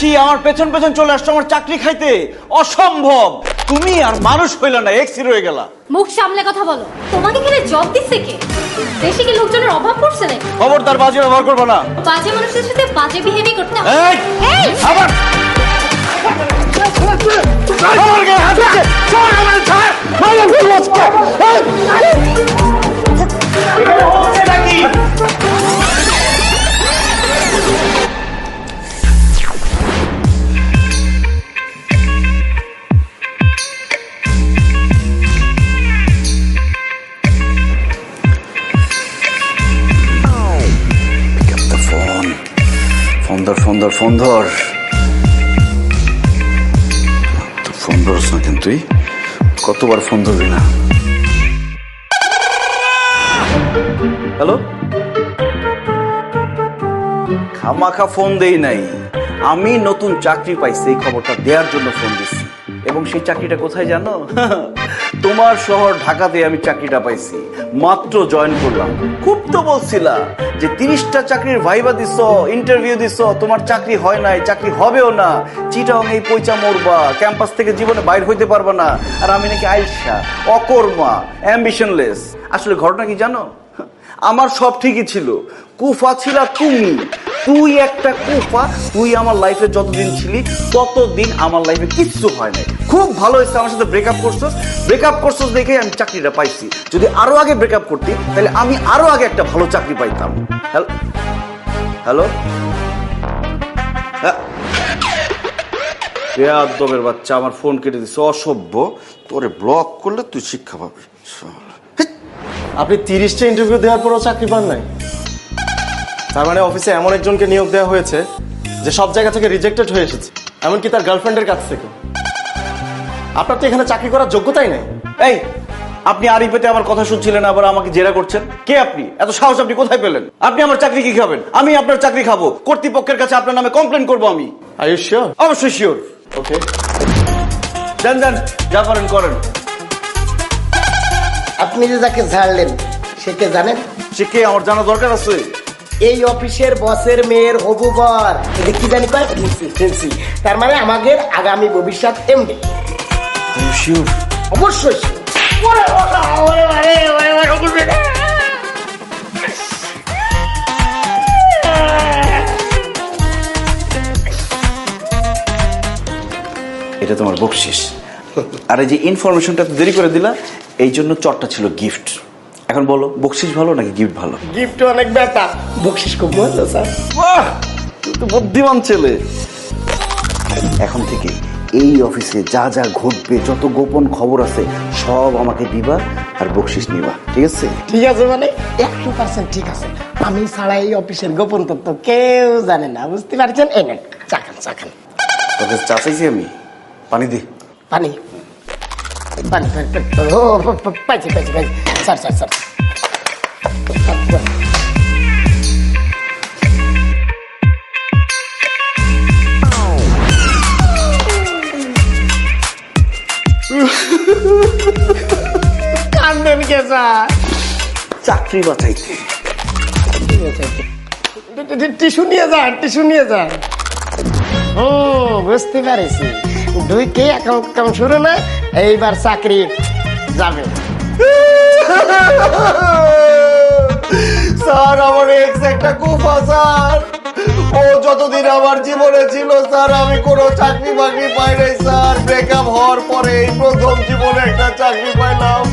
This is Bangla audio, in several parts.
ছি আমার পেছন পেছন চলে আসছো আমার চাকরি খাইতে, অসম্ভব। তুমি আর মানুষ হইলা না, এক্সি রয়ে গেলা। মুখ সামলে কথা বলো। তোমাকে এখানে জব দিচ্ছে কে? দেশে কি লোকজনের অভাব পড়ছে নাকি? খবরদার বাজে ব্যবহার করবো না। বাজে মানুষের সাথে বাজে বিহেভই করতে হবে। এই এই আবার আমার গায়ে হাত দিচ্ছে। ছাড় আমার, ছাড়। মাইরা ফেলবো আজকে। এখানে হচ্ছে নাকি? ফোন ধর। ফোন ধরস না কিন্তু, তুই কতবার ফোন ধরবি না? হ্যালো, খামাখা ফোন দেই নাই, আমি নতুন চাকরি পাইছি এই খবরটা দেওয়ার জন্য ফোন দিচ্ছি। এবং সেই চাকরিটা কোথায় জানো? তোমার শহর ঢাকাতে আমি চাকরিটা পাইছি, মাত্র জয়েন করলাম। খুব তো বলছিলা যে 30টা চাকরির ভাইবা দিছ, ইন্টারভিউ দিছ, তোমার চাকরি হয় নাই, চাকরি হবেও না, চিটাং এই পয়চা মরবা, ক্যাম্পাস থেকে জীবনে বাইর হইতে পারবা না। আর আমি নাকি আইসা, অকর্মা, অ্যাম্বিশনলেস। আসলে ঘটনা কি জানো? আমার সব ঠিকই ছিল, কুফা ছিলা তুমি। তুই একটা কুফা। তুই আমার লাইফে যতদিন ছিলি ততদিন আমার লাইফে কিচ্ছু হয় নাই। খুব ভালো হয়েছে আমার সাথে ব্রেকআপ করছস দেখে আমি চাকরিটা পাইছি। যদি আরো আগে ব্রেকআপ করতি তাহলে আমি আরো আগে একটা ভালো চাকরি পাইতাম। হ্যালো, বেয়াদবের বাচ্চা আমার ফোন কেটে দিচ্ছে, অসভ্য। তোরে ব্লক করলে তুই শিক্ষা পাবি। আপনি 30টা ইন্টারভিউ দেওয়ার পরও চাকরি পান নাই? তার মানে অফিসে এমন একজনকে নিয়োগ দেওয়া হয়েছে যে সব জায়গা থেকে রিজেক্টেড হয়ে এসেছে, এমনকি তার গার্লফ্রেন্ডের কাছ থেকে। আপনার তো এখানে চাকরি করার যোগ্যতাই নেই। এই, আপনি আরিফেতে আমার কথা শুনছিলেন, আবার আমাকে জেরা করছেন। কে আপনি? এত সাহস আপনি কোথায় পেলেন? আপনি আমার চাকরি কি খাবেন? আমি আপনার চাকরি খাবো। কর্তৃপক্ষের কাছে আপনার নামে কমপ্লেন করবো আমি। Are you sure? অবশ্যই শিওর। ওকে, যান, যা পারেন করেন। আপনি যে যাকে ছাড়লেন সে কে জানেন? সে কে আমার জানা দরকার আছে? এই অফিসের বসের মেয়ের হবু বর। এটা কি জানি কয়? ফেন্সি। তার মানে আমাদের আগামী ভবিষ্যৎ এমডি। শিওর? অবশ্যই এটা তোমার বকশিস। আর এই যে ইনফরমেশনটা দেরি করে দিলা, এই জন্য চটটা ছিল গিফট। এখন বলো, বকশিস ভালো নাকি গিফট ভালো? গিফট অনেক বেটা, বকশিস খুব মজা স্যার। বাহ, তুই তো বুদ্ধিমান ছেলে। এখন থেকে এই অফিসে যা যা ঘটবে, যত গোপন খবর আছে সব আমাকে দিবা আর বকশিস নিবা, ঠিক আছে? ঠিক আছে, মানে 100% ঠিক আছে। আমি ছাড়া এই অফিসের গোপন তথ্য কেউ জানে না, বুঝতে পারছেন? এই নেন, চাখান। তোকে চা চাইছি আমি, পানি দি। পানি। ও পাইছি। স্যার। কান্দেন কে স্যার? চাকরি বাঁচাইতে। টিস্যু নিয়ে যান। বুঝতে পারছি। দুইকে এখন শুরু না, এইবার চাকরি যাবে। স্যার, আমার এক্স একটা কুফা স্যার। ও যতদিন আমার জীবনে ছিল স্যার, আমি কোনো চাকরি বাকরি পাই নাই স্যার। ব্রেকআপ হওয়ার পরে এই প্রথম জীবনে একটা চাকরি পাইলাম।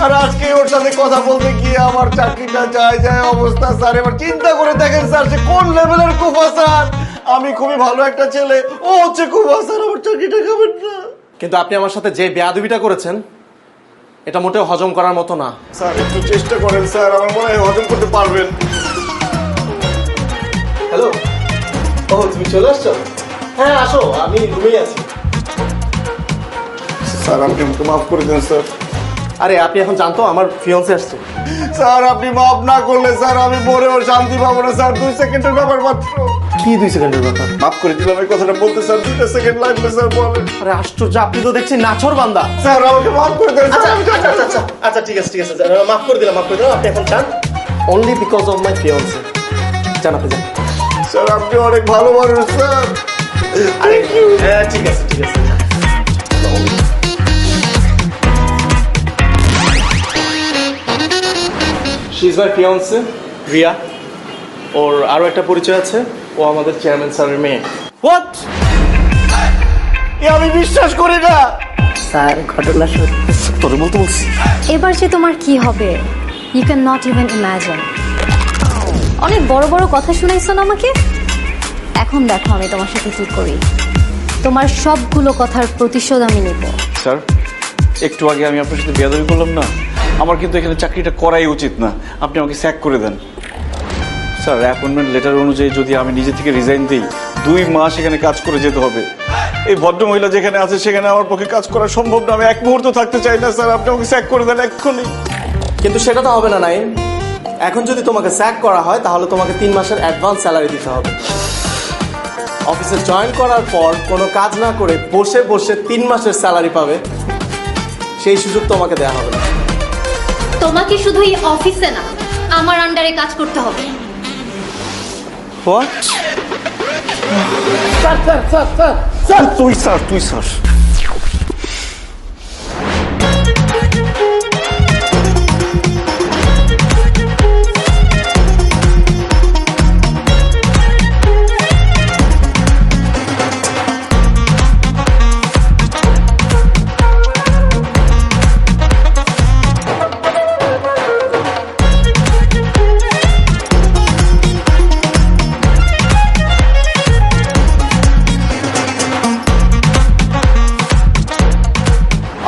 আর আজকে ওর সাথে কথা বলতে গিয়ে আমার চাকরিটা যায় অবস্থা স্যার। এবার চিন্তা করে দেখেন স্যার, যে কোন লেভেলের কুফা স্যার। আমি খুবই ভালো একটা ছেলে, ও হচ্ছে কুফা স্যার। আমার চাকরিটা খাবেন না? কিন্তু আপনি আমার সাথে যে বেয়াদবিটা করেছেন এটা মোটেও হজম করার মতো না। স্যার একটু চেষ্টা করেন স্যার, আমার মনে হয় হজম করতে পারবেন। হ্যালো, ও তুমি চলে আসছো? হ্যাঁ আসো, আমি রুমেই আছি। স্যার আপনি আমাকে মাফ করে দেন স্যার। আরে আপনি এখন জানতো আমার ফিয়ন্সে আসছে। স্যার আপনি মাফ না করলে স্যার আমি মরেও শান্তি পাবো না স্যার। 2 সেকেন্ডের ব্যাপার মাত্র। কি 2 সেকেন্ডের ব্যাপার? মাফ করে দিলাম, এই কথাটা বলতে স্যার 2 সেকেন্ড লাগবে স্যার। বলেন। আরে আশ্চর্য, আপনি তো দেখছি নাছর বান্দা। স্যার আমাকে মাফ করে দেন স্যার। আচ্ছা ঠিক আছে মাফ করে দিলাম। আপনি এখন চান? Only because of my fiancee. জান আপনি যান। স্যার আপনি অনেক ভালো মানুষ স্যার। আরে হ্যাঁ ঠিক আছে ঠিক আছে। She is my fiancee Riya. ওর আরো একটা পরিচয় আছে, ও আমাদের চেয়ারম্যান স্যারের মেয়ে। হোয়াট? আমি বিশ্বাস করি না। স্যার ঘটনা সত্যি। তোর বলতে বলছি। এবার যে তোমার কি হবে you can not even imagine. অনেক বড় বড় কথা শুনাইছো না আমাকে, এখন দেখো আমি তোমার সাথে কি করি। তোমার সবগুলো কথার প্রতিশোধ আমি নেব। স্যার, একটু আগে আমি আপনার সাথে বেয়াদবি করলাম না, আমার কিন্তু এখানে চাকরিটা করাই উচিত না। আপনি আমাকে স্যাক করে দেন। স্যার, অ্যাপয়েন্টমেন্ট লেটার অনুযায়ী যদি আমি নিজে থেকে রিজাইন দিই, 2 মাস এখানে কাজ করে যেতে হবে। এই ভদ্রমহিলা যেখানে আছে সেখানে আমার পক্ষে কাজ করা সম্ভব না। আমি এক মুহূর্ত থাকতে চাই না স্যার, আপনি আমাকে স্যাক করে দেন এক্ষুনি। কিন্তু সেটা তো হবে না নাইম। এখন যদি তোমাকে স্যাক করা হয় তাহলে তোমাকে 3 মাসের অ্যাডভান্স স্যালারি দিতে হবে। অফিসে জয়েন করার পর কোনো কাজ না করে বসে বসে 3 মাসের স্যালারি পাবে, সেই সুযোগ তোমাকে দেওয়া হবে না। তোমাকে শুধু এই অফিসে না, আমার আন্ডারে কাজ করতে হবে। What? Sir sir sir sir sir তুই স্যার।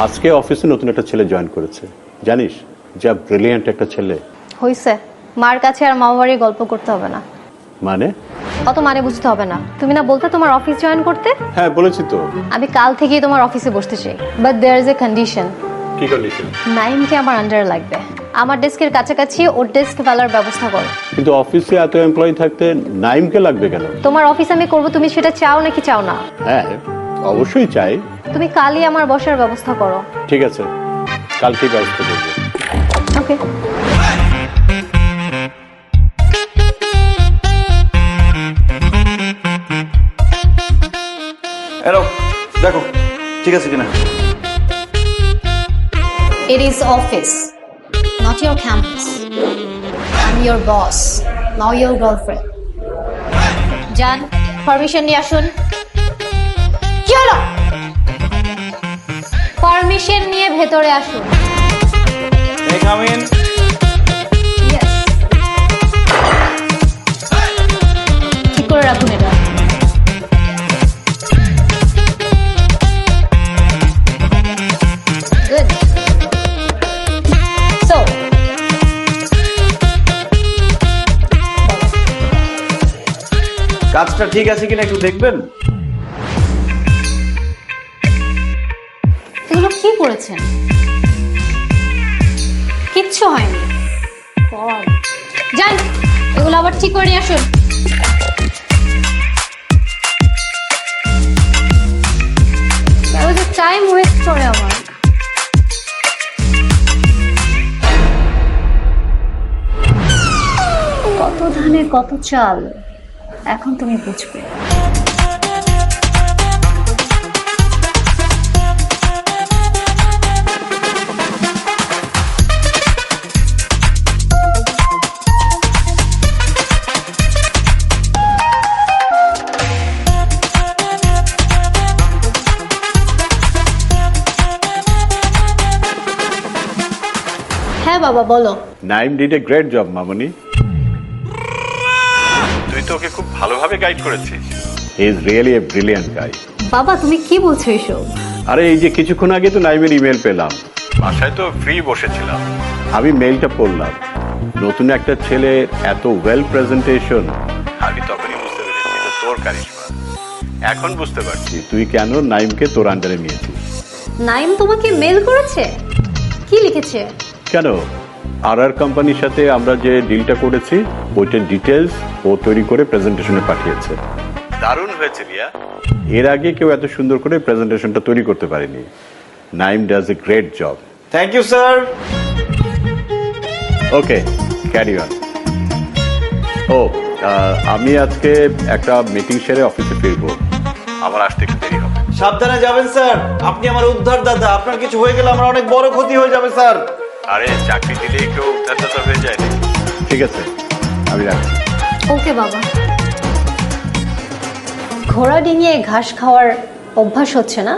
আজকে অফিসে নতুন একটা ছেলে জয়েন করেছে, জানিস? যা ব্রিলিয়ান্ট একটা ছেলে। হইছে, মার কাছে আর মামা বাড়ির গল্প করতে হবে না। মানে? অত মানে বুঝতে হবে না। তুমি না বলতে তোমার অফিস জয়েন করতে? হ্যাঁ বলেছি তো। আমি কাল থেকেই তোমার অফিসে বসতে চাই, but there is a condition. কি কন্ডিশন? নাইমকে আমার আন্ডারে লাগবে। আমার ডেস্কের কাছাকাছি ওর ডেস্ক ফেলার ব্যবস্থা করো। কিন্তু অফিসে এত এমপ্লয়ি থাকতে নাইমকে লাগবে কেন? তোমার অফিস আমি করব, তুমি সেটা চাও নাকি চাও না? হ্যাঁ অবশ্যই চাই। তুমি কালই আমার বসার ব্যবস্থা করো। ঠিক আছে, কালকেই ব্যবস্থা করবো। ওকে। এরো দেখো ঠিক আছে কিনা। It is office, not your campus. I'm your boss, not your girlfriend. জান, পারমিশন নিয়ে আসুন। কি হলো? পারমিশন নিয়ে ভেতরে আসুন। May I come in? Yes. ঠিক করে রাখুন এটা। Good. So, কাজটা ঠিক আছে কিনা একটু দেখবেন। এগুলো কি করেছেন? কিচ্ছু হয়নি। God. যান, এগুলো আবার ঠিক করে নিয়ে আসুন। টাইম ওয়েস্ট করে আমার। কত ধানে কত চাল, এখন তুমি বুঝবে। হ্যাঁ বাবা বলো। Naim did a great job মামনি। তুই তো ওকে খুব ভালোভাবে গাইড করেছিস। He is really a brilliant guy. বাবা তুমি কি বলছো এসব? আরে এই যে কিছুক্ষণ আগে তো নাইমের ইমেল পেলাম, বাসায় তো ফ্রি বসেছিলাম, আমি মেইলটা পড়লাম। নতুন একটা ছেলে, এত ওয়েল প্রেজেন্টেশন, আমি তখনই বুঝতে পেরেছি এটা তোর কারিশমা। এখন বুঝতে পারছি তুই কেন নাইমকে তোর আন্ডারে নিয়েছিস। নাইম তোমাকে মেল করেছে? কি লিখেছে? কেন, আর কোম্পানির সাথে আমরা যে ডিলটা করেছি ওইটার ডিটেলস ও তৈরি করে প্রেজেন্টেশনে পাঠিয়েছে। দারুণ হয়েছে রিয়া, এর আগে কেউ এত সুন্দর করে প্রেজেন্টেশনটা তৈরি করতে পারেনি। Naim does a great job. Thank you sir. Okay, carry on. ও আমি আজকে একটা মিটিং সেরে অফিসে ফিরবো, আমার আসতে একটু দেরি হবে। সাবধানে যাবেন স্যার, আপনি আমার উদ্ধার দাদা, আপনার কিছু হয়ে গেলে আমার অনেক বড় ক্ষতি হয়ে যাবে স্যার। আরে চাকরি দিলেই কেউ উদ্ধার হয়ে যায় নাকি? ঠিক আছে, আমি রাখছি। ওকে বাবা। ঘোড়া ডিঙিয়ে ঘাস খাওয়ার অভ্যাস হচ্ছে না?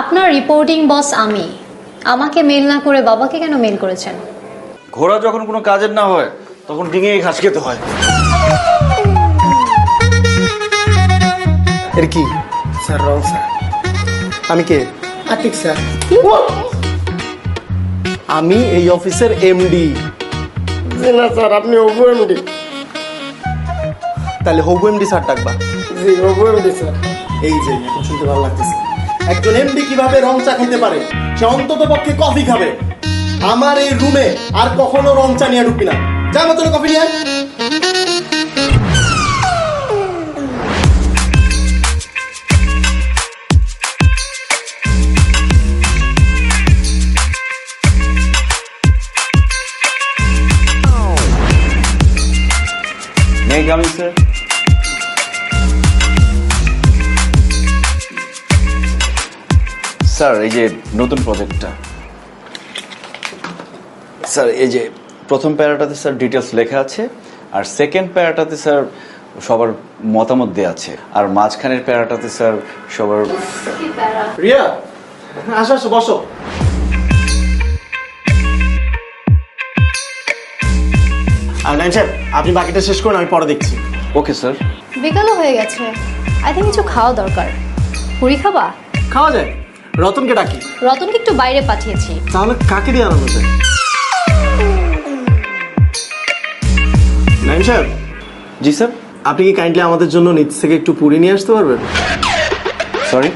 আপনার রিপোর্টিং বস আমি, আমাকে মেল না করে বাবাকে কেন মেল করেছেন? ঘোড়া যখন কোনো কাজের না হয় তখন ডিঙে ঘাস খেতে হয়। এর কি? Sir wrong sir. আমি কে? আতিক স্যার। আমি এই অফিসের এমডি। জি না স্যার, আপনি ওগো এমডি। তাহলে হবু এমডি স্যার ডাকবা। জি ওগো এমডি স্যার। এই যে এখন শুনতে ভালো লাগতেছে, একজন এমডি কিভাবে রং চা খেতে পারে, সে অন্তত পক্ষে কফি খাবে। আমার এই রুমে আর কখনো রং চা নিয়ে ঢুকবি না। যা মতন কফি নিয়ে আয়। May I come in, sir? Sir এই যে নতুন প্রজেক্টটা, স্যার এই যে প্রথম প্যারাটাতে স্যার ডিটেলস লেখা আছে, আর সেকেন্ড প্যারাটাতে স্যার সবার মতামত দেওয়া আছে, আর মাঝখানের প্যারাটাতে স্যার সবার। রিয়া, আসো আসো, বসো। আর নাইম সাহেব, আপনি বাকিটা শেষ করুন, আমি পরে দেখছি। Okay sir. বিকালও হয়ে গেছে, আই থিঙ্ক কিছু খাওয়া দরকার। পুরি খাবা? খাওয়া যায়। রতনকে ডাকি। রতনকে একটু বাইরে পাঠিয়েছি। তাহলে কাকে দিয়ে আনানো যায়? নাইম সাহেব, জি স্যার। আপনি কি কাইন্ডলি আমাদের জন্য নিচ থেকে একটু পুরি নিয়ে আসতে পারবেন? সরি,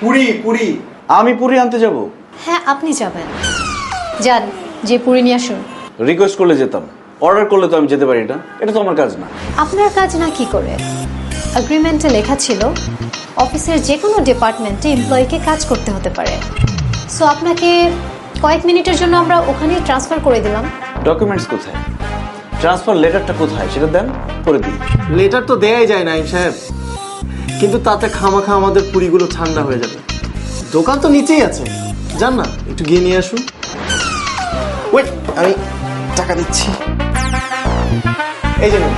পুরি পুরি। আমি পুরি আনতে যাব? হ্যাঁ আপনি যাবেন, যান, যে পুরি নিয়ে আসুন। রিকোয়েস্ট করলে যেতাম, অর্ডার করলে তো আমি যেতে পারি না, এটা তো আমার কাজ না। আপনার কাজ না কি করে? এগ্রিমেন্টে লেখা ছিল অফিসের যে কোনো ডিপার্টমেন্টে এমপ্লয়িকে কাজ করতে হতে পারে। সো আপনাকে কয়েক মিনিটের জন্য আমরা ওখানেই ট্রান্সফার করে দিলাম। ডকুমেন্টস কোথায়? ট্রান্সফার লেটারটা কোথায় সেটা দেন, করে দিই। লেটার তো দেয়াই যায় নাইম সাহেব, কিন্তু তাতে খামাখা আমাদের পুরিগুলো ঠান্ডা হয়ে যাবে। দোকান তো নিচেই আছে, যান না, একটু গিয়ে নিয়ে আসুন। ওয়েট, আমি টাকা দিচ্ছি। এই যে নিন।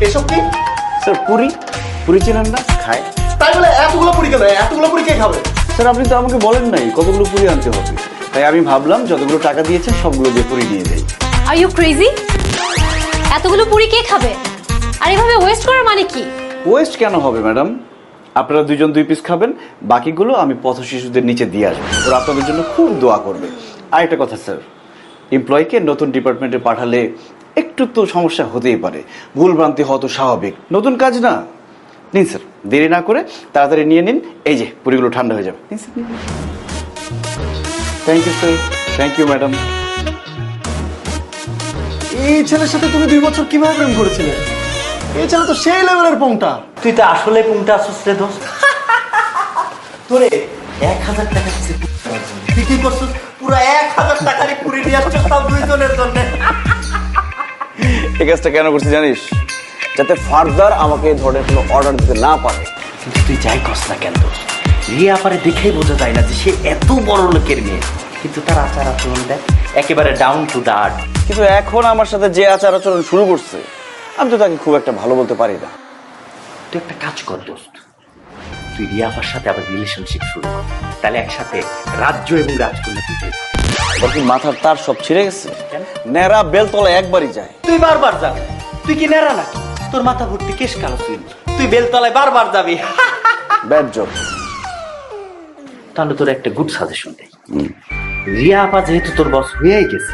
এসব কি? স্যার পুরি, পুরি চেনেন না? খায়। তাই বলে এতগুলো পুরি কেন? এতগুলো পুরি কে খাবে? স্যার আপনি তো আমাকে বলেন নাই কতগুলো পুরি আনতে হবে, তাই আমি ভাবলাম যতগুলো টাকা দিয়েছেন সবগুলো দিয়ে পুরি নিয়ে যাই। Are you crazy? এতগুলো পুরি কে খাবে? আর এভাবে ওয়েস্ট করার মানে কি? ওয়েস্ট কেন হবে ম্যাডাম? আপনারা দুজন 2 পিস খাবেন, বাকিগুলো আমি পথ শিশুদের নিচে দিয়ে আসবো, ওরা আপনাদের জন্য খুব দোয়া করবে। আর একটা কথা স্যার, এমপ্লয়িকে নতুন ডিপার্টমেন্টে পাঠালে একটু তো সমস্যা হতেই পারে, ভুলভ্রান্তি হওয়া তো স্বাভাবিক, নতুন কাজ না। নিন স্যার, দেরি না করে তাড়াতাড়ি নিয়ে নিন, এই যে পুরিগুলো ঠান্ডা হয়ে যাবে। Thank you sir. Thank you madam. এই ছেলের সাথে তুমি 2 বছর কিভাবে প্রেম করেছিলে? এই ছেলে তো সেই লেভেলের পংটা। তুই তো আসলে কোনটা আসছিস রে দোস্ত? তোরে 1000 টাকা দিছি তুই কি করছিস? পুরো 1000 টাকারই পুরি নিয়ে আসছিস সব দুইজনের জন্য। এই কাজটা কেন করছি জানিস? যাতে ফার্দার আমাকে এই ধরনের কোনো অর্ডার দিতে না পারে। কিন্তু তুই যাই করছ না কেন দোস্ত, রিয়া পারে দেখেই বোঝা যায় না যে সে এত বড় লোকের মেয়ে, কিন্তু তার আচার আচরণ দেখ একেবারে ডাউন টু দা আর্থ। কিন্তু এখন আমার সাথে যে আচার আচরণ শুরু করছে, আমি তো তাকে খুব একটা ভালো বলতে পারি না। তুই একটা কাজ কর দোস্ত, তুই রিয়া আপার সাথে আবার রিলেশনশিপ শুরু কর, তাহলে একসাথে রাজ্য এবং রাজকন্যা তুই পেয়ে যাবি। ওর কি মাথার তার সব ছিঁড়ে গেছে? কেন? নেড়া বেলতলা একবারই যায়। তুই বারবার যাবি? তুই কি নেড়া নাকি? তোর মাথা ভর্তি কেশ কালো চুল, তুই বেলতলায় বারবার যাবি। Bad job. তাহলে তোর একটা গুড সাজেশন দেই, রিয়া আপা যেহেতু তোর বস হয়েই গেছে,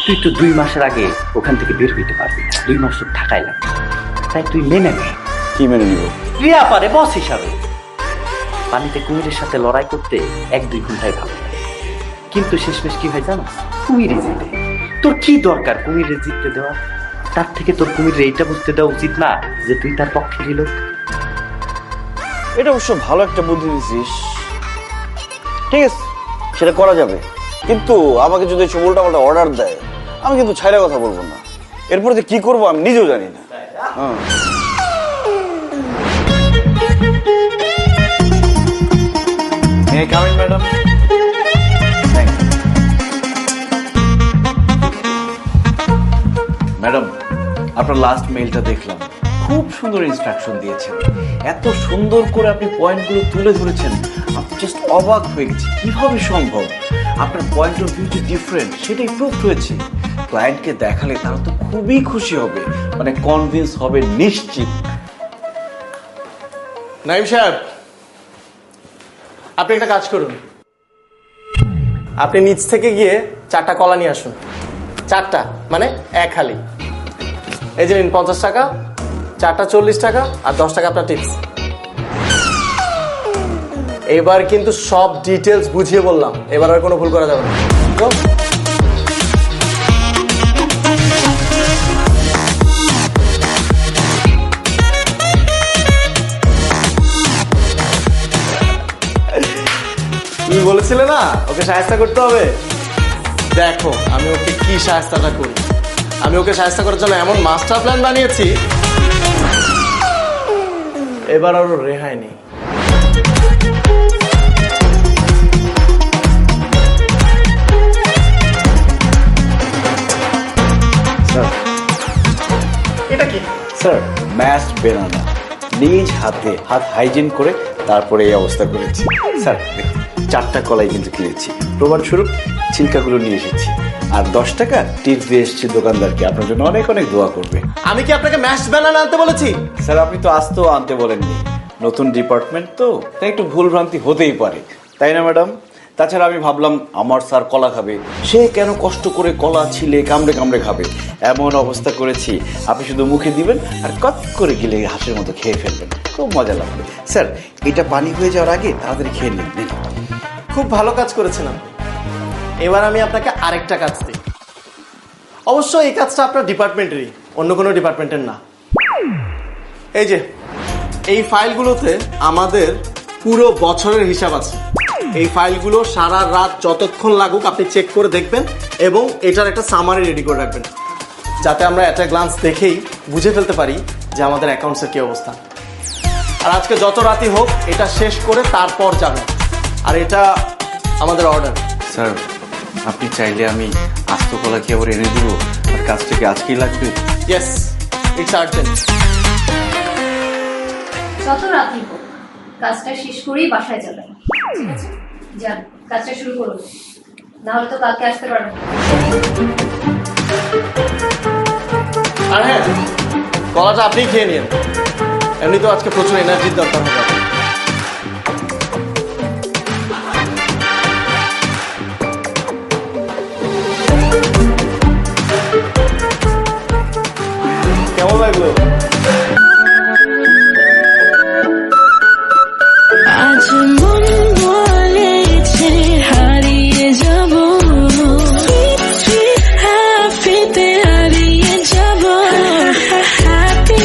তুই তো 2 মাসের আগে ওখান থেকে বের হইতে পারবি, 2 মাস তোর থাকাই লাগবে। চাই তুই মেনে নে। কি মেনে নিব? রিয়া পারে বস হিসাবে। পানিতে কুমিরের সাথে লড়াই করতে 1-2 ঘন্টায় ভালো লাগে, কিন্তু শেষমেশ কি হয় জানো? কুমিরে জিতে। তোর কি দরকার কুমিরে জিততে দেওয়া? তার থেকে তোর কুমিরে এইটা বুঝতে দেওয়া উচিত না যে তুই তার পক্ষেরই লোক। এটা অবশ্য ভালো একটা বুদ্ধি দিছিস। ঠিক আছে, সেটা করা যাবে, কিন্তু আমাকে যদি এসব উল্টাপাল্টা অর্ডার দেয়, আমি কিন্তু ছাইরা কথা বলবো না। এরপরে যে কি করবো আমি নিজেও জানি না। ম্যাডাম, ম্যাডাম, আপনার লাস্ট মেইলটা দেখলাম, খুব সুন্দর ইনস্ট্রাকশন দিয়েছেন, এত সুন্দর করে আপনি পয়েন্টগুলো তুলে ধরেছেন, আমি জাস্ট অবাক হয়ে গেছি। কিভাবে সম্ভব? আপনার পয়েন্ট অফ ভিউ যে ডিফারেন্ট সেটাই প্রুফ হয়েছে। ক্লায়েন্টকে দেখালে তারা তো খুবই খুশি হবে, মানে কনভিন্স হবে নিশ্চিত। নাইম সাহেব, আপনি একটা কাজ করুন, আপনি নিচ থেকে গিয়ে 4টা কলা নিয়ে আসুন। 4টা মানে 1 হালি। এই যে নিন 50 টাকা, 4টা 40 টাকা, আর 10 টাকা আপনার টিপস। এবার কিন্তু সব ডিটেলস বুঝিয়ে বললাম, এবার আর কোনো ভুল করা যাবে না। Go. তুমি বলেছিলে না ওকে সাহায্য করতে হবে? দেখো আমি ওকে কি সাহায্যটা করি। আমি ওকে সাহায্য করার জন্য এমন মাস্টার প্ল্যান বানিয়েছি, এবার আর ওর রেহাই নেই। স্যার, এটা কি? স্যার, ম্যাশড বেনানা নিজ হাতে হাত হাইজিন করে তারপরে এই অবস্থা করেছি। স্যার দেখুন, 4টা কলাই কিন্তু কিনেছি, প্রমাণস্বরূপ ছিলকাগুলো নিয়ে এসেছি, আর 10 টাকা টিপস দিয়ে এসেছি দোকানদারকে। আপনার জন্য অনেক অনেক দোয়া করবে। আমি কি আপনাকে ম্যাশ বানানা আনতে বলেছি? স্যার, আপনি তো আসতেও আনতে বলেননি, নতুন ডিপার্টমেন্ট তো, তাই একটু ভুল ভ্রান্তি হতেই পারে, তাই না ম্যাডাম? তাছাড়া আমি ভাবলাম আমার স্যার কলা খাবে, সে কেন কষ্ট করে কলা ছিলে কামড়ে কামড়ে খাবে, এমন অবস্থা করেছি আপনি শুধু মুখে দিবেন আর কত করে গিলে হাঁসের মতো খেয়ে ফেলবেন, খুব মজা লাগবে। স্যার, এটা পানি হয়ে যাওয়ার আগে তাড়াতাড়ি খেয়ে নিন। খুব ভালো কাজ করেছেন আপনি। এবার আমি আপনাকে আরেকটা কাজ দিই। অবশ্য এই কাজটা আপনার ডিপার্টমেন্টেরই, অন্য কোনো ডিপার্টমেন্টের না। এই যে এই ফাইলগুলোতে আমাদের পুরো বছরের হিসাব আছে। এই ফাইলগুলো সারা রাত যতক্ষণ লাগুক আপনি চেক করে দেখবেন এবং এটার একটা সামারি রেডি করে রাখবেন, যাতে আমরা একটা গ্লান্স দেখেই বুঝে ফেলতে পারি যে আমাদের অ্যাকাউন্টসের কি অবস্থা। আর আজকে যত রাতই হোক এটা শেষ করে তারপর যাবেন, আর এটা আমাদের অর্ডার। স্যার, আপনি চাইলে আমি আস্ত কলা খেয়ে আবার এনে দিব, আর কাজটাকে আজকেই লাগবে? Yes, it's urgent. যত রাতই হোক কাজটা শেষ করেই বাসায় যাবেন, ঠিক আছে? যান, কাজটা শুরু করুন, না হলে তো কালকে আসতে পারবেন না। আর হ্যাঁ, কলাটা আপনিই খেয়ে নিন, এমনি তো আজকে প্রচুর এনার্জির দরকার হবে। কেমন লাগলো? আজ মন বলেছে হারিয়ে যাব, হ্যাপিতে হারিয়ে যাব, হ্যাপি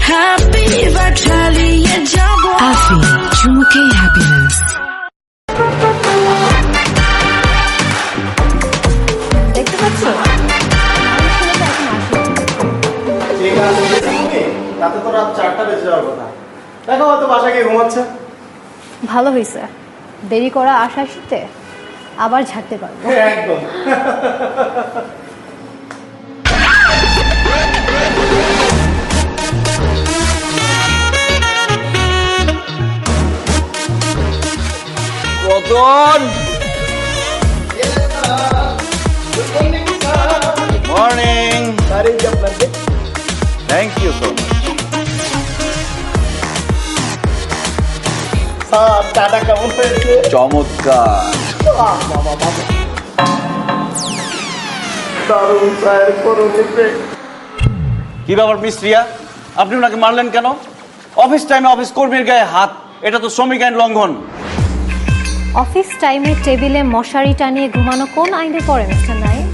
হ্যাপি বাট হারিয়ে যাব। আফি চুমুকে হ্যাপিনেস। দেখতে পাচ্ছ? ঠিক আছে, তুমি রাতে তো রাত 4টা বেজে যাওয়ার কথা, দেখো হয়তো বাসা গিয়ে ঘুমাচ্ছে। ভালো হয়েছে, দেরি করা আসার সাথে আবার ঝাড়তে পারবো। একদম। Ratan, morning. Thank you so much. Sir, চাটা কেমন হয়েছে? চমৎকার। দারুণ স্যার, করুন। কি ব্যাপার মিস রিয়া, আপনি ওনাকে মারলেন কেন? অফিস টাইমে অফিস কর্মীর গায়ে হাত, এটা তো শ্রমিক আইন লঙ্ঘন। অফিস টাইমে টেবিলে মশারি টানিয়ে ঘুমানো কোন আইনে পড়ে মিস্টার নাইম?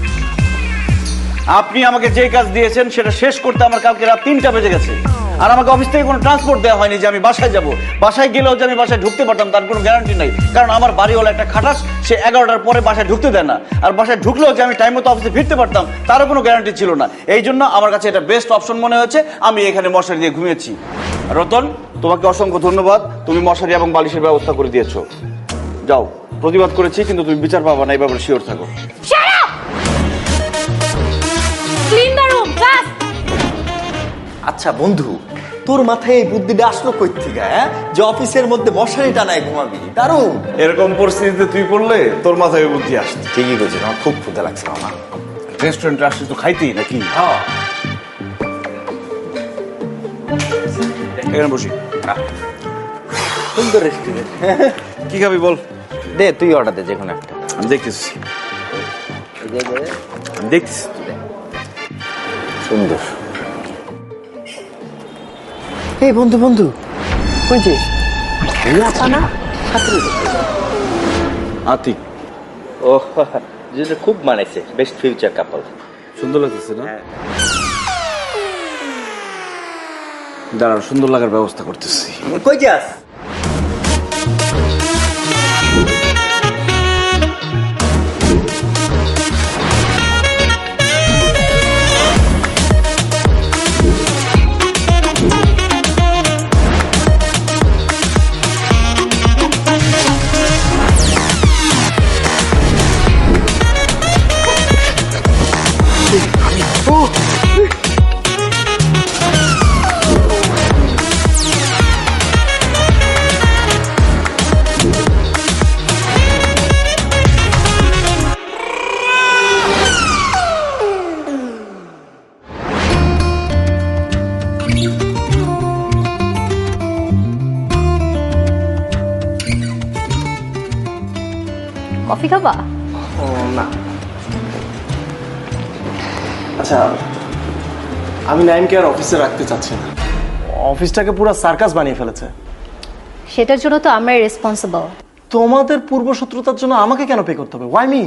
আপনি আমাকে যে কাজ দিয়েছেন সেটা শেষ করতে আমার কালকে রাত 3টা বেজে গেছে, আর আমাকে অফিস থেকে কোনো ট্রান্সপোর্ট দেওয়া হয়নি যে আমি বাসায় যাব। বাসায় গেলেও যে আমি বাসায় ঢুকতে পারতাম তার কোনো গ্যারান্টি নাই, কারণ আমার বাড়িওয়ালা একটা খাটাস, সে 11টার পরে বাসায় ঢুকতে দেয় না। আর বাসায় ঢুকলেও যে আমি টাইম মতো অফিসে ফিরতে পারতাম তারও কোনো গ্যারান্টি ছিল না। এই জন্য আমার কাছে এটা বেস্ট অপশন মনে হয়েছে, আমি এখানে মশারি দিয়ে ঘুমিয়েছি। রতন, তোমাকে অসংখ্য ধন্যবাদ, তুমি মশারি এবং বালিশের ব্যবস্থা করে দিয়েছো। যাও, প্রতিবাদ করেছি কিন্তু তুমি বিচার পাবা না, এই ব্যাপারে শিওর থাকো। আচ্ছা বন্ধু, তোর মাথায় এই বুদ্ধিটা আসলো কই থেকে, হ্যাঁ? যে অফিসের মধ্যে মশারি টানায় ঘুমাবি, দারুণ। এরকম পরিস্থিতিতে তুই পড়লে তোর মাথায় ওই বুদ্ধি আসছে। ঠিকই করছিস, আমার খুব ক্ষুধা লাগছে আমার। রেস্টুরেন্টে আসলে তো খাইতেই নাকি? হ্যাঁ, এখানে বসি। সুন্দর রেস্টুরেন্ট। কি খাবি বল? দে তুই অর্ডার দে যে কোনো একটা। আমি দেখতেছি, আমি দেখতেছি। সুন্দর। এই বন্ধু বন্ধু, ওই যে না আতিক, ও যেটা খুব মানাইছে, বেস্ট ফিউচার কাপল। সুন্দর লাগতেছে না? দাঁড়াও, সুন্দর লাগার ব্যবস্থা করতেছি। কই যাস? কফি খাবা? ও না, আচ্ছা আমি নাইমকে আর অফিসে রাখতে চাচ্ছি না। অফিসটাকে পুরো সার্কাস বানিয়ে ফেলেছে। সেটার জন্য তো আমরাই রেসপন্সিবল। তোমাদের পূর্ব শত্রুতার জন্য আমাকে কেন পে করতে হবে? Why me?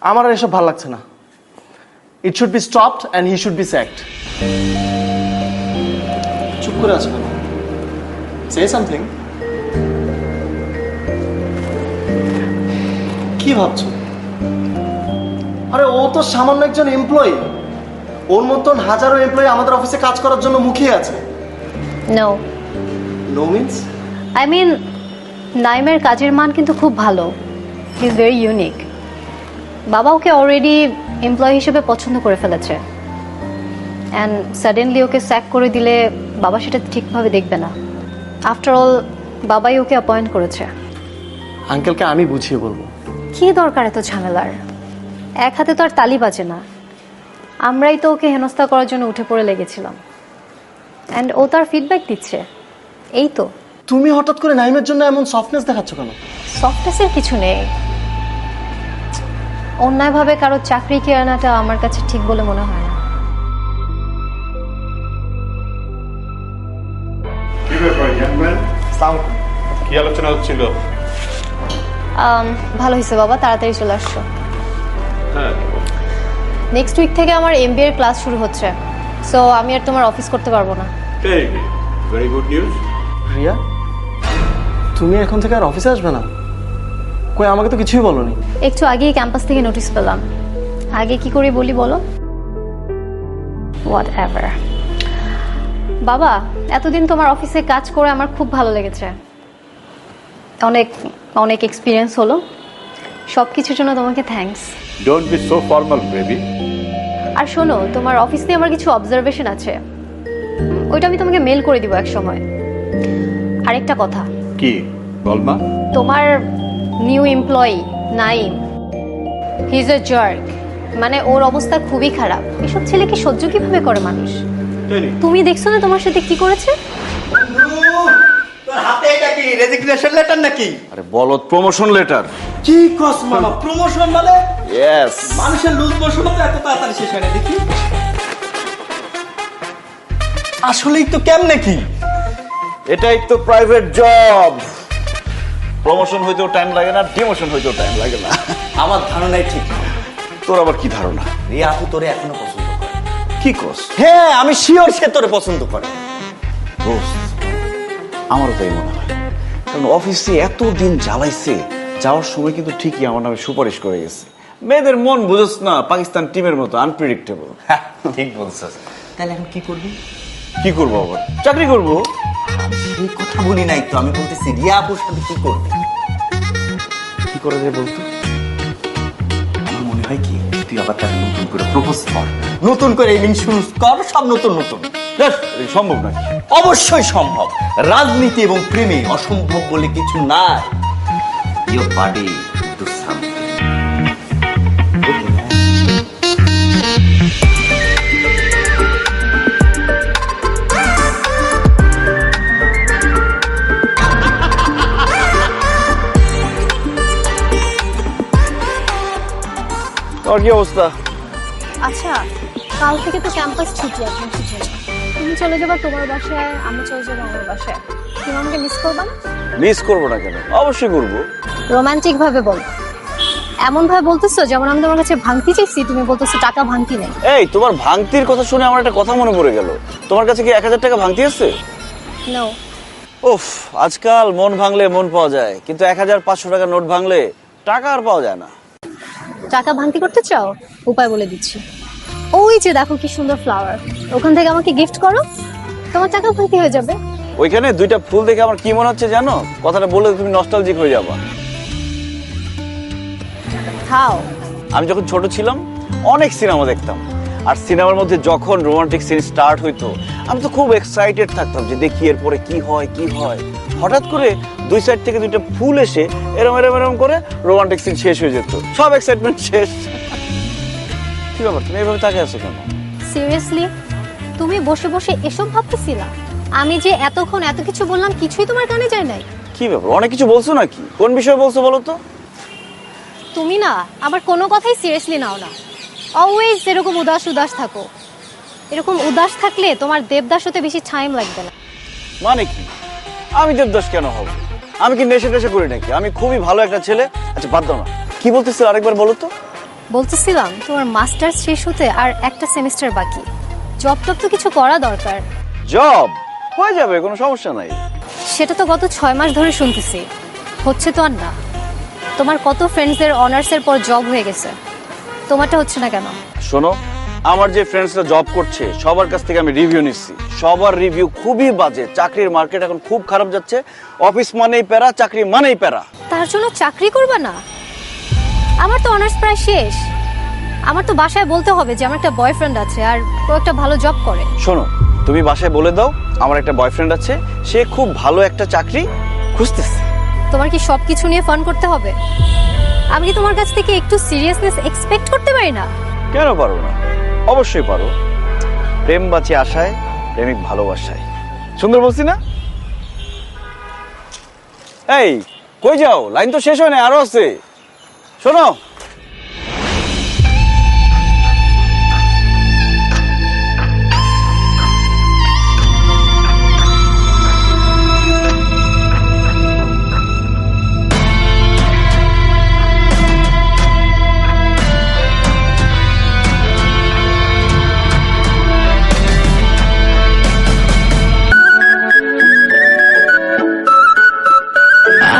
আমার আর এসব ভালো লাগছে না। It should be stopped and he should be sacked. চুপ করে আছো কেন? Say something. কি ভাবছো? আরে ও তো সামান্য একজন এমপ্লয়ি, ওর মতন হাজারো এমপ্লয়ি আমাদের অফিসে কাজ করার জন্য মুখিয়ে আছে। No no means? I mean, নাইমের কাজের মান কিন্তু খুব ভালো। He is very unique. বাবা ওকে অলরেডি এমপ্লয়ি হিসেবে পছন্দ করে ফেলেছে, অ্যান্ড সাডেনলি ওকে স্যাক করে দিলে বাবা সেটা ঠিকভাবে দেখবে না। আফটার অল বাবাই ওকে অ্যাপয়েন্ট করেছে। আঙ্কেলকে আমি বুঝিয়ে বলবো। কি দরকার এত ঝামেলার? এক হাতে তো আর তালি বাজে না। আমরাই তো ওকে হেনস্থা করার জন্য উঠে পড়ে লেগেছিলাম, অ্যান্ড ও তার ফিডব্যাক দিচ্ছে। এই তো। তুমি হঠাৎ করে নাইমের জন্য এমন সফটনেস দেখাচ্ছ কেন? সফটনেসের কিছু নেই। অন্যায়ভাবে কারো চাকরি কেনাটা আমার কাছে ঠিক বলে মনে হয় না। কি ব্যাপার ইয়াংম্যান? কি আলোচনা হচ্ছিল? ভালো হয়েছে বাবা, তাড়াতাড়ি চলে আসছো। হ্যাঁ, নেক্সট উইক থেকে আমার এমবিএ এর ক্লাস শুরু হচ্ছে, সো আমি আর তোমার অফিস করতে পারবো না। Very good news. রিয়া, তুমি এখন থেকে আর অফিসে আসবে না? কই, আমাকে তো কিছুই বলোনি। একটু আগেই ক্যাম্পাস থেকে নোটিশ পেলাম। আগে কি করে বলি বলো? What ever. বাবা, এতদিন তোমার অফিসে কাজ করে আমার খুব ভালো লেগেছে। অনেক অনেক এক্সপিরিয়েন্স হলো। সব কিছুর জন্য তোমাকে thanks. Don't be so formal baby. আর শোনো, তোমার অফিস নিয়ে আমার কিছু অবজারভেশন আছে, ওইটা আমি তোমাকে মেল করে দিব এক সময়। আরেকটা কথা। কি বলমা? তোমার new employee Naim, he is a jerk. মানে ওর অবস্থা খুবই খারাপ। এসব ছেলেকে সহ্য কিভাবে করে মানুষ? তুমি দেখছো না তোমার সাথে কি করেছে? তোর হাতে এটা কি রেজিগনেশন লেটার নাকি? আরে বলো, প্রমোশন লেটার। কি কস মামা, প্রমোশন মানে? ইয়েস। মানুষের লুজ মোশন তো এত তাড়াতাড়ি শেষ হয় না দেখি। আসলেই তো কেমনে কি? এটাই তো প্রাইভেট জব। প্রমোশন হইতেও টাইম লাগে না, ডিমোশন হইতেও টাইম লাগে না। আমার ধারণাই ঠিক না। তোর আবার কি ধারণা? রিয়া আপু তোরে এখনো পছন্দ করে। কি কস? হ্যাঁ, আমি শিওর সে তোরে পছন্দ করে। দোস্ত, আমারও তাই মনে হয়। কারণ অফিসে এত দিন জ্বালাইছে, যাওয়ার সময় কিন্তু ঠিকই আমার নামে সুপারিশ করে গেছে। মেয়েদের মন বুঝোস না, পাকিস্তান টিমের মতো আনপ্রেডিক্টেবল। হ্যাঁ, ঠিক বলছিস। তাহলে এখন কি করবি? কি করবো আবার? চাকরি করবো। এই কথা বলি নাই তো, আমি বলতেছি রিয়া আপুর সাথে কি করবি? কি করে যায় বলতো? আমার মনে হয় কি তুই আবার তাকে নতুন করে প্রপোজ কর, নতুন করে ইনিংস শুরু কর, সব নতুন নতুন। জাস্ট সম্ভব নাকি? অবশ্যই সম্ভব। রাজনীতি এবং প্রেমে অসম্ভব বলে কিছু নাই। Your body do something. তোর কি অবস্থা? আচ্ছা, কাল থেকে তো ক্যাম্পাস ছুটি, একদম ছুটি না। তুমি চলে যাবা তোমার বাসায়, আমি চলে যাবো আমার বাসায়। তুমি আমাকে মিস করবা না? মিস করবো না কেন? অবশ্যই করবো। রোমান্টিক ভাবে বল। এমন ভাবে বলতেছো যেমন আমি তোমার কাছে ভাঙতি চাইছি, তুমি বলতেছো টাকা ভাঙতি নেই। এই, তোমার ভাঙতির কথা শুনে আমার একটা কথা মনে পড়ে গেল। তোমার কাছে কি 1000 টাকা ভাঙতি আছে? নো। উফ, আজকাল মন ভাঙলে মন পাওয়া যায়, কিন্তু 1500 টাকা নোট ভাঙলে টাকা আর পাওয়া যায় না। টাকা ভাঙতি করতে চাও? উপায় বলে দিচ্ছি। ওই যে দেখো কি সুন্দর ফ্লাওয়ার, ওখান থেকে আমাকে গিফট করো, তোমার টাকা ভাঙতি হয়ে যাবে। ওইখানে 2টা ফুল দেখে আমার কি মনে হচ্ছে জানো? কথাটা বলে তুমি নস্টালজিক হয়ে যাবা। খাও। আমি যখন ছোট ছিলাম অনেক সিনেমা দেখতাম, আর সিনেমার মধ্যে যখন রোমান্টিক সিন স্টার্ট হইতো আমি তো খুব এক্সাইটেড থাকতাম যে দেখি এরপরে কি হয় কি হয়। হঠাৎ করে 2 সাইড থেকে 2টা ফুল এসে এরম এরম এরম করে রোমান্টিক সিন শেষ হয়ে যেত, সব এক্সাইটমেন্ট শেষ। কি ব্যাপার, তুমি এইভাবে তাকিয়ে আছো কেন? সিরিয়াসলি তুমি বসে বসে এসব ভাবতেছিলা? আমি যে এতক্ষণ এত কিছু বললাম কিছুই তোমার কানে যায় নাই? কি ব্যাপার, অনেক কিছু বলছো নাকি? কোন বিষয়ে বলছো বলো তো? তুমি না আমার কোনো কথাই সিরিয়াসলি নাও না। অলওয়েজ এরকম উদাস উদাস থাকো। এরকম উদাস থাকলে তোমার দেবদাস হতে বেশি টাইম লাগবে না। মানে কি? আমি দেবদাস কেন হব? আমি কি নেশা টেশা করি নাকি? আমি খুবই ভালো একটা ছেলে। আচ্ছা বাদ দাও না, কি বলতেছিল আরেকবার বলো তো। বলতেছিলাম তোমার মাস্টার্স শেষ হতে আর একটা সেমিস্টার বাকি, জব টব তো কিছু করা দরকার। জব হয়ে যাবে, কোনো সমস্যা নাই। সেটা তো গত 6 মাস ধরে শুনতেছি, হচ্ছে তো আর না। তোমার কত ফ্রেন্ডসদের অনার্সের পর জব হয়ে গেছে, তোমারটা হচ্ছে না কেন? শোনো, আমার যে ফ্রেন্ডসরা জব করছে সবার কাছ থেকে আমি রিভিউ নিচ্ছি, সবার রিভিউ খুবই বাজে। চাকরির মার্কেট এখন খুব খারাপ যাচ্ছে। অফিস মানেই প্যারা, চাকরি মানেই প্যারা। তার জন্য চাকরি করবা না? আমার তো অনার্স প্রায় শেষ, আমার তো বাসায় বলতে হবে যে আমার একটা বয়ফ্রেন্ড আছে আর ও একটা ভালো জব করে। শোনো, তুমি বাসায় বলে দাও আমার একটা বয়ফ্রেন্ড আছে, সে খুব ভালো একটা চাকরি খুঁজতেছে। তোমার কি সবকিছু নিয়ে ফান করতে হবে? আমি কি তোমার কাছ থেকে একটু সিরিয়াসনেস এক্সপেক্ট করতে পারি না? কেন পারো না? অবশ্যই পারো। প্রেম বাঁচে আশায়, প্রেমিক ভালোবাসায়। সুন্দর বলছি না? এই কই যাও? লাইন তো শেষ হয় না, আরো আছে। শোনো,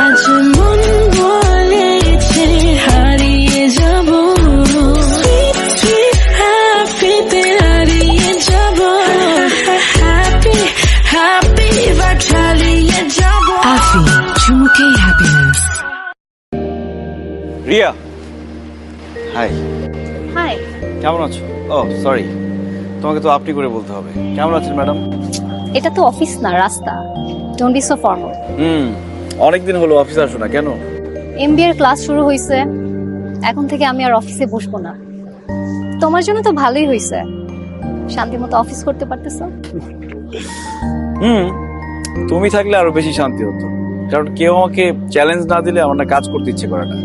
আজ মন বলেছে হারিয়ে যাব, হ্যাপিতে হারিয়ে যাব, হ্যাপি হ্যাপি বাট হারিয়ে যাব। আফি চুমুকে হ্যাপিনেস। রিয়া। হাই। হাই। কেমন আছো? ও সরি, তোমাকে তো আপনি করে বলতে হবে। কেমন আছেন ম্যাডাম? এটা তো অফিস না, রাস্তা। Don't be so formal. অনেকদিন হলো অফিসে আসো না কেন? এমবিএ এর ক্লাস শুরু হয়েছে, এখন থেকে আমি আর অফিসে বসবো না। তোমার জন্য তো ভালোই হয়েছে, শান্তি মতো অফিস করতে পারতেছো। তুমি থাকলে আরো বেশি শান্তি হতো, কারণ কেউ আমাকে চ্যালেঞ্জ না দিলে আমার না কাজ করতে ইচ্ছে করে না।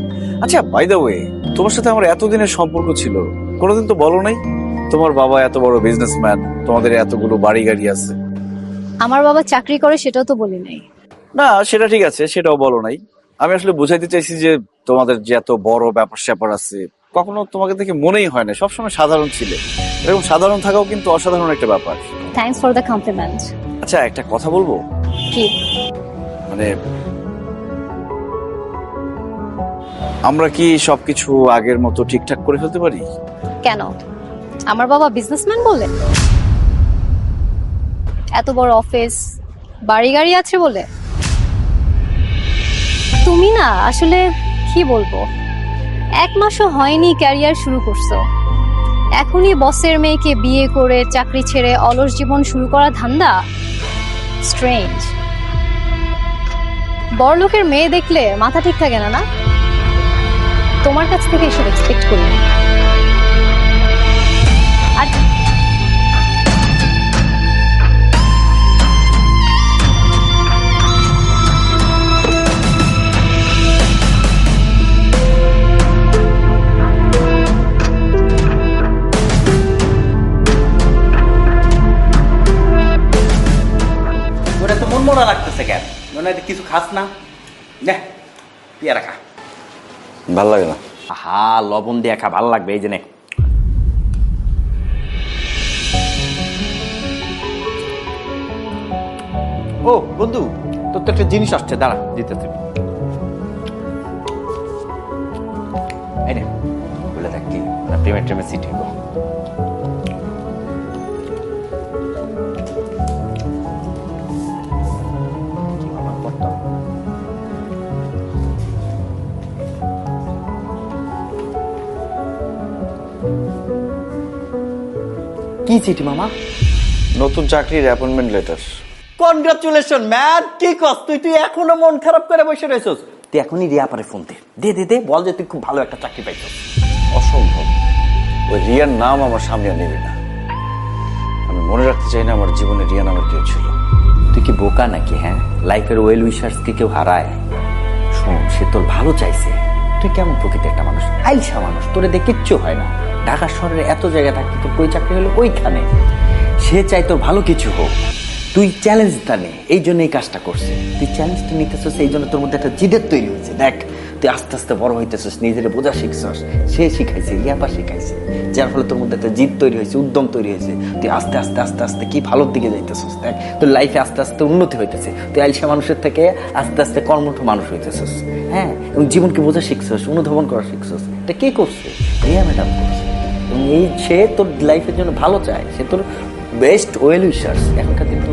আচ্ছা বাই দ্য ওয়ে, তোমার সাথে আমার এতদিনের সম্পর্ক ছিল, কোনোদিন তো বলো নাই তোমার বাবা এত বড় বিজনেসম্যান, তোমাদের এতগুলো বাড়ি গাড়ি আছে। আমার বাবা চাকরি করে সেটাও তো বলি নাই। না সেটা ঠিক আছে, সেটাও বলো নাই। আমি আসলে বুঝাইতে চাইছি যে তোমাদের যে এত বড় ব্যাপার স্যাপার আছে, কখনো তোমাকে দেখে মনেই হয় না, সবসময় সাধারণ ছিলে। এরকম সাধারণ থাকাও কিন্তু অসাধারণ একটা ব্যাপার। Thanks for the compliment. আচ্ছা একটা কথা বলবো, কি? মানে আমরা কি সবকিছু আগের মতো ঠিকঠাক করে ফেলতে পারি? কেন? আমার বাবা বিজনেসম্যান বলে? এত বড় অফিস, বাড়ি গাড়ি আছে বলে? তুমি না আসলে কি বলবো, 1 মাসও হয়নি ক্যারিয়ার শুরু করছো, এখনই বসের মেয়েকে বিয়ে করে চাকরি ছেড়ে অলস জীবন শুরু করা ধান্দা? স্ট্রেঞ্জ। বড়লোকের মেয়ে দেখলে মাথা ঠিক থাকে না, না? তোমার কাছ থেকে এসব এক্সপেক্ট করি না। আর তোর এত মন মরা লাগতেছে কেন? মনে হয় কিছু খাস না? নে পেয়ারা খা। ভাল লাগে না। আহা, লবণ দিয়ে খা, ভালো লাগবে। এই যে নে। ও বন্ধু, তোর তো একটা জিনিস আসছে, দাঁড়া দিতেছে। এই নে, বলে দেখ কি প্রেমের ট্রেমের সিট হইব। কি চিঠি মামা? নতুন চাকরির অ্যাপয়েন্টমেন্ট লেটার। Congratulation man. কি কস তুই এখনো মন খারাপ করে বসে রয়েছস? তুই এখনই রিয়া পারে ফোন দে, বল যে তুই খুব ভালো একটা চাকরি পাইছস। অসম্ভব, ওই রিয়ার নাম আমার সামনে আর নেবে না। আমি মনে রাখতে চাই না আমার জীবনে রিয়া নামের কেউ ছিল। তুই কি বোকা নাকি? হ্যাঁ, লাইফের ওয়েল উইশার্স কে কেউ হারায়? শোন, সে তোর ভালো চাইছে। তুই কেমন প্রকৃতির একটা মানুষ, আইসা মানুষ, তোরে দিয়ে কিচ্ছু হয় না। ঢাকা শহরে এত জায়গা থাকতে তোর কই চাকরি হলো ওইখানে। সে চাই তোর ভালো কিছু হোক, তুই চ্যালেঞ্জটা নে, এই জন্য এই কাজটা করছে। তুই চ্যালেঞ্জটা নিতেছিস, এই জন্য তোর মধ্যে একটা জিদের তৈরি হয়েছে। দেখ তুই আস্তে আস্তে বড় হইতেছিস, নিজের বোঝা শিখছস, সে শিখাইছে, রিয়াপা শিখাইছে, যার ফলে তোর মধ্যে একটা জিদ তৈরি হয়েছে, উদ্যম তৈরি হয়েছে। তুই আস্তে আস্তে আস্তে আস্তে কি ভালোর দিকে যাইতেছিস। দেখ তোর লাইফে আস্তে আস্তে উন্নতি হইতেছে। তুই আইসা মানুষের থেকে আস্তে আস্তে কর্মঠ মানুষ হইতেছিস। হ্যাঁ, এবং জীবনকে বোঝা শিখছস, অনুধাবন করা শিখছস। এটা কে করছে? রিয়া ম্যাডাম করছে। এবং এই সে তোর লাইফের জন্য ভালো চায়, সে তোর বেস্ট ওয়েল উইশার্স এখনকার দিন। তো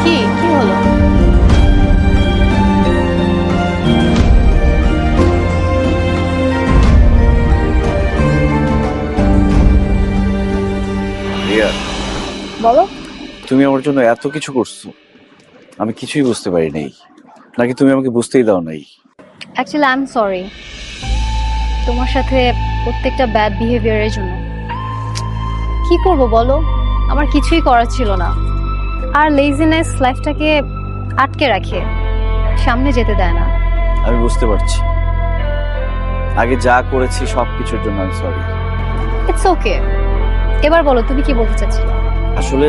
কি হলো? রিয়া, বলো। তুমি আমার জন্য এত কিছু করছো, আমি কিছুই বুঝতে পারি নাই, নাকি তুমি আমাকে বুঝতেই দাও নাই? অ্যাকচুয়ালি আই এম সরি তোমার সাথে প্রত্যেকটা ব্যাড বিহেভিয়ারের জন্য। কি করব বলো, আমার কিছুই করার ছিল না। আর লেজিনেস লাইফটাকে আটকে রাখে, সামনে যেতে দেয় না। আমি বুঝতে পারছি, আগে যা করেছি সবকিছুর জন্য আমি সরি। It's okay. এবার বলো তুমি কি বলতে চাচ্ছিলে? আসলে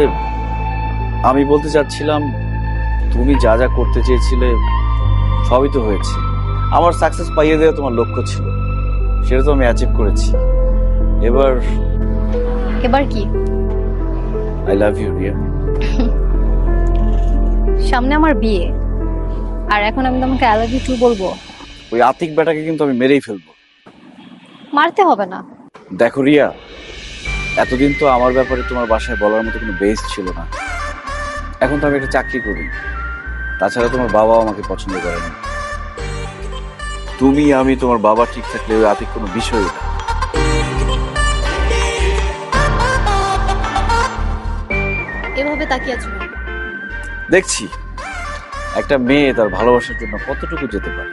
আমি বলতে চাচ্ছিলাম, তুমি যা যা করতে চেয়েছিলে সবই তো হয়েছে। আমার সাকসেস পাইয়ে দেওয়া তোমার লক্ষ্য ছিল, সেটা তো আমি অ্যাচিভ করেছি। এবার কি? I love you Riya. সামনে আমার বিয়ে, আর এখন আমি তোমাকে আই লাভ ইউ টু বলবো? ওই আতিক বেটাকে কিন্তু আমি মেরেই ফেলবো। মারতে হবে না। দেখো রিয়া, এতদিন তো আমার ব্যাপারে তোমার বাসায় বলার মতো কোনো বেস ছিল না। এখন তো আমি একটা চাকরি করি, তাছাড়া তোমার বাবাও আমাকে পছন্দ করে না। তুমি আমি তোমার বাবা ঠিক থাকলে ওই আতিক কোনো বিষয় না। এভাবে তাকিয়ে আছো? দেখছি একটা মেয়ে তার ভালোবাসার জন্য কতটুকু যেতে পারে।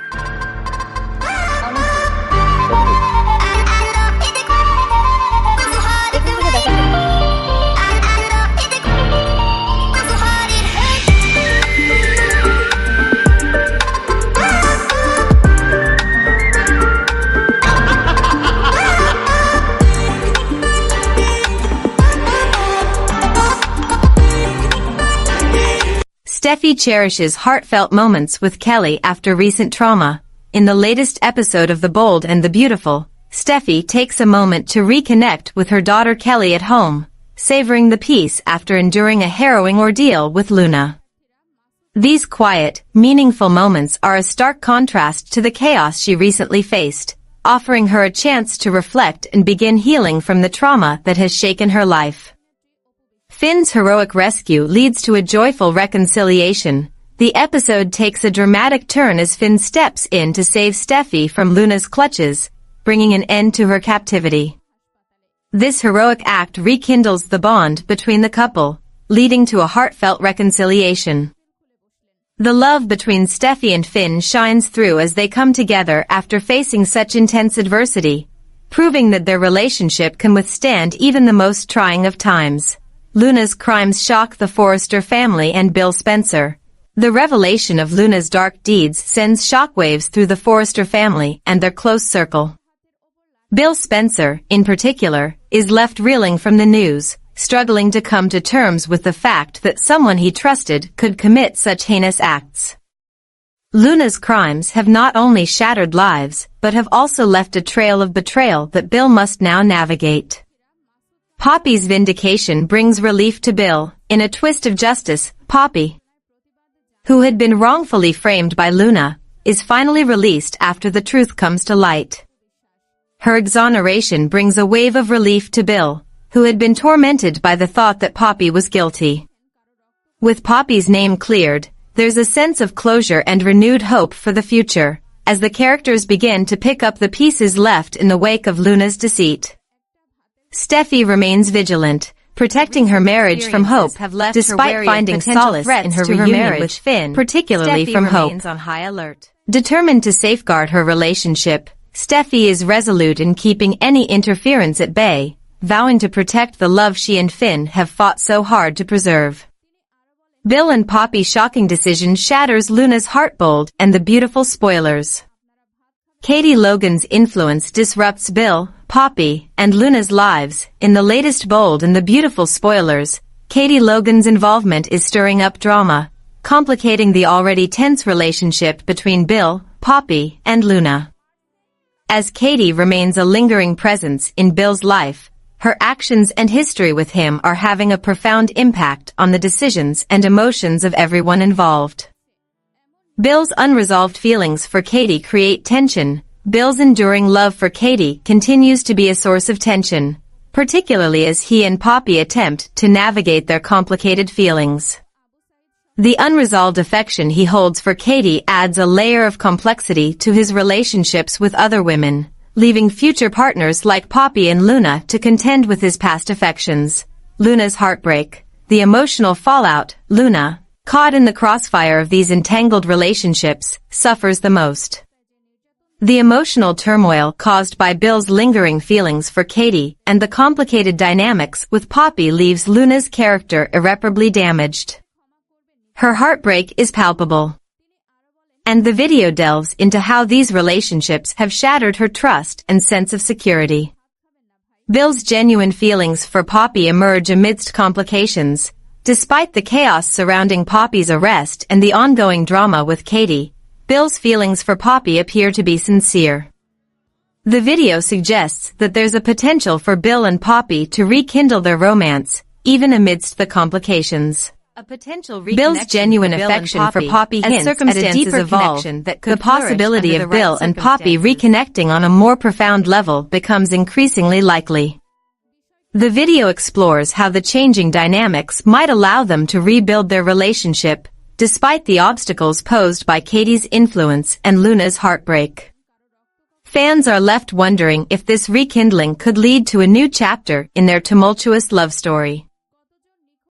Steffi cherishes heartfelt moments with Kelly after recent trauma. In the latest episode of The Bold and the Beautiful, Steffi takes a moment to reconnect with her daughter Kelly at home, savoring the peace after enduring a harrowing ordeal with Luna. These quiet, meaningful moments are a stark contrast to the chaos she recently faced, offering her a chance to reflect and begin healing from the trauma that has shaken her life. Finn's heroic rescue leads to a joyful reconciliation. The episode takes a dramatic turn as Finn steps in to save Steffi from Luna's clutches, bringing an end to her captivity. This heroic act rekindles the bond between the couple, leading to a heartfelt reconciliation. The love between Steffi and Finn shines through as they come together after facing such intense adversity, proving that their relationship can withstand even the most trying of times. Luna's crimes shock the Forrester family and Bill Spencer. The revelation of Luna's dark deeds sends shockwaves through the Forrester family and their close circle. Bill Spencer, in particular, is left reeling from the news, struggling to come to terms with the fact that someone he trusted could commit such heinous acts. Luna's crimes have not only shattered lives, but have also left a trail of betrayal that Bill must now navigate. Poppy's vindication brings relief to Bill. In a twist of justice, Poppy, who had been wrongfully framed by Luna, is finally released after the truth comes to light. Her exoneration brings a wave of relief to Bill, who had been tormented by the thought that Poppy was guilty. With Poppy's name cleared, there's a sense of closure and renewed hope for the future, as the characters begin to pick up the pieces left in the wake of Luna's deceit. Steffi remains vigilant, protecting her marriage from Hope, despite finding solace in her reunion with Finn, particularly from Hope. On high alert. Determined to safeguard her relationship, Steffi is resolute in keeping any interference at bay, vowing to protect the love she and Finn have fought so hard to preserve. Bill and Poppy's shocking decision shatters Luna's heart. Bold and the Beautiful spoilers. Katie Logan's influence disrupts Bill, Poppy, and Luna's lives. In the latest Bold and the Beautiful spoilers, Katie Logan's involvement is stirring up drama, complicating the already tense relationship between Bill, Poppy, and Luna. As Katie remains a lingering presence in Bill's life, her actions and history with him are having a profound impact on the decisions and emotions of everyone involved. Bill's unresolved feelings for Katie create tension. Bill's enduring love for Katie continues to be a source of tension, particularly as he and Poppy attempt to navigate their complicated feelings. The unresolved affection he holds for Katie adds a layer of complexity to his relationships with other women, leaving future partners like Poppy and Luna to contend with his past affections. Luna's heartbreak, the emotional fallout. Luna, caught in the crossfire of these entangled relationships, suffers the most. The emotional turmoil caused by Bill's lingering feelings for Katie and the complicated dynamics with Poppy leaves Luna's character irreparably damaged. Her heartbreak is palpable. And the video delves into how these relationships have shattered her trust and sense of security. Bill's genuine feelings for Poppy emerge amidst complications. Despite the chaos surrounding Poppy's arrest and the ongoing drama with Katie, Bill's feelings for Poppy appear to be sincere. The video suggests that there's a potential for Bill and Poppy to rekindle their romance, even amidst the complications. Bill's genuine affection for Poppy hints at a deeper connection that could the possibility of Bill and Poppy reconnecting on a more profound level becomes increasingly likely. The video explores how the changing dynamics might allow them to rebuild their relationship, despite the obstacles posed by Katie's influence and Luna's heartbreak. Fans are left wondering if this rekindling could lead to a new chapter in their tumultuous love story.